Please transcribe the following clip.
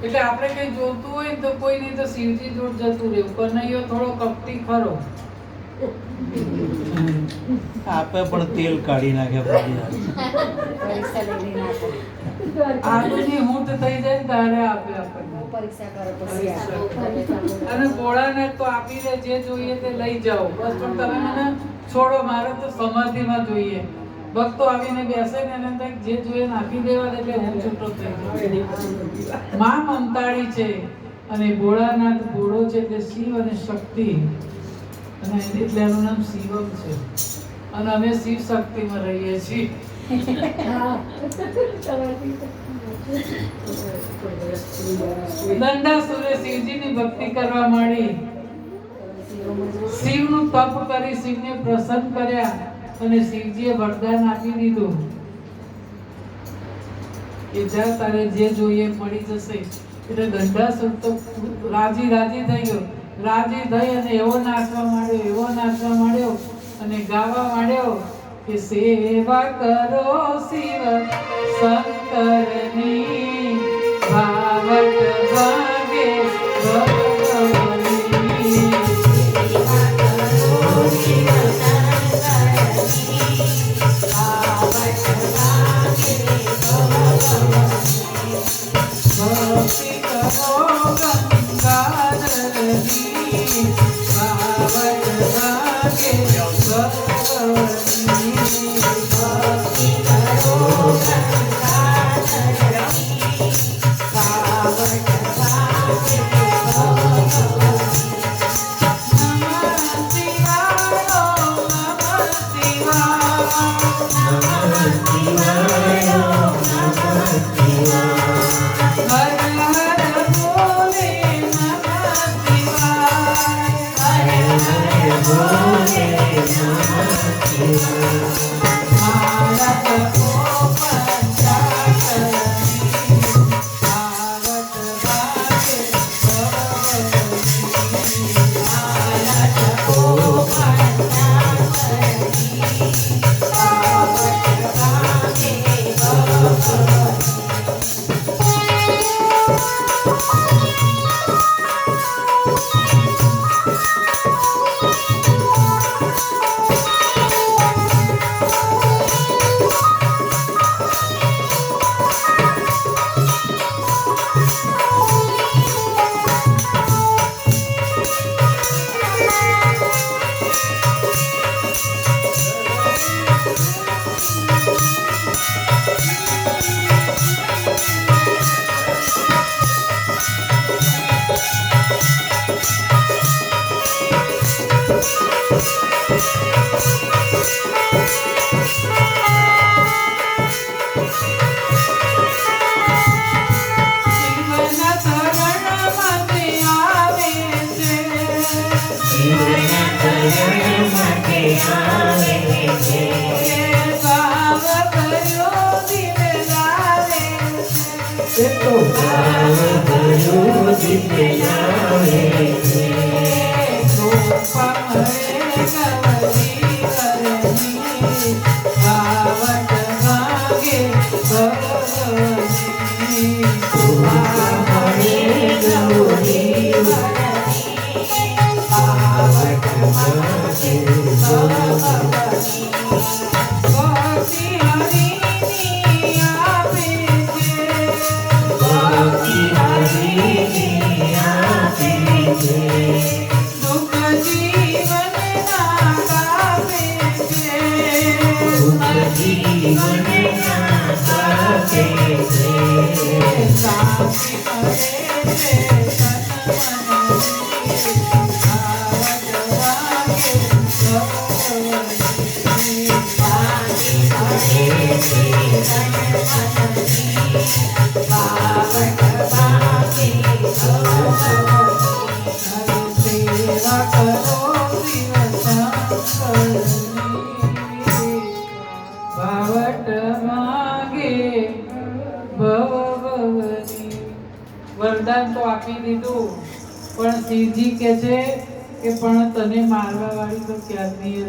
એટલે આપણે કઈ જોતું હોય તો કોઈ નહીં તો શિવજી જોડ જતું રહેવું. કનૈયો થોડો કપટી ખરો. આપે પણ તેલ કાઢી નાખે બધી. આલુની હૂંટ થઈ જાય ને તારે આપે આપણને. અને ભોળાને તો આપી દે, જે જોઈએ તે લઈ જાઓ બસ. પણ તમે મને છોડો, મારે તો સમાધિમાં જોઈએ. ભક્તો આવીને બેસે ને એને તો જે જોઈએ નાખી દેવા દે એટલે હું છૂટો થઈ જાઉં. માં મમતાળી છે અને ભોળાનાથ ભોળો છે એટલે શિવ અને શક્તિ, અને એટલે એનું નામ શિવમ છે. અને અમે શિવ શક્તિમાં રહીએ છીએ. દંડાસુરે શિવજીની ભક્તિ કરવા માંડી. શિવનું તપ કરી શિવને પ્રસન્ન કર્યા અને શિવજીએ વરદાન આપી દીધું કે જા તારે જે જોઈએ મળી જશે. એટલે દંડાસુર તો રાજી થઈ ગયો. રાજી થઈ અને એવો નાચવા માંડ્યો અને ગાવા માંડ્યો કે સેવા કરો શિવ શંકરની, ભાવટ ભાગે ભગવની. સેવા કરો શિવ શંકરની, ભાવટ ભાગે ભગવની. ભક્તિ કરો ગંગાધરની, ભાવટ ભાગે ભગવની. ભક્તિ કરો ગંગાધરની, ભાવટ ભાગે ભગવની. નમઃ શિવાય, નમઃ શિવાય, નમઃ શિવાય, નમઃ શિવાય. હર હર બોલે નમઃ શિવાય, હર હર બોલે નમઃ શિવાય. ભારત કો પંચાક્ષરી, ભારત ભાગે ભગવની. ભારત કો પંચાક્ષરી, ભારત ભાગે ભગવની. વરદાન તો આપી દીધું, પણ શિવજી કહે છે કે પણ તને મારવા વાળી તો ક્યારની